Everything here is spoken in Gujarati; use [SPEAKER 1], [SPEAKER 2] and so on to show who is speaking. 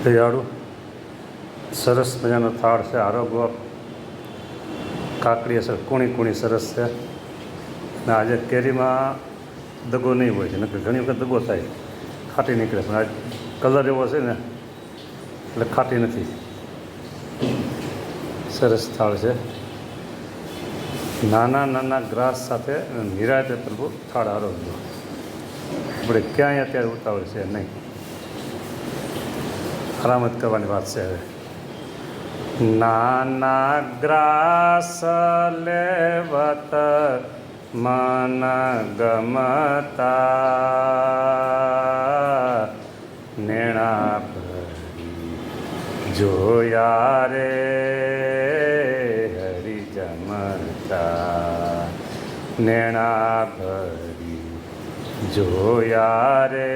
[SPEAKER 1] દયાળુ સરસ મજાનો થાળ છે. આરોગ્ય કાકડી અસર કૂણી કૂણી સરસ છે. અને આજે કેરીમાં દગો નહીં હોય છે, નકર ઘણી વખત દગો થાય, ખાટી નીકળે, પણ આ કલર એવો છે ને એટલે ખાટી નથી. સરસ થાળ છે. નાના નાના ગ્રાસ સાથે નિરાતે પ્રભુ થાળ આરોગ્ય. આપણે ક્યાંય અત્યારે ઉતાવળ છે નહીં, આરામ જ કરવાની વાત છે. હવે નાના ગ્રાસ લેવત મન ગમતા, નેણા ભરી જોયા રે હરી જમતા, નેણા ભરી જોયા રે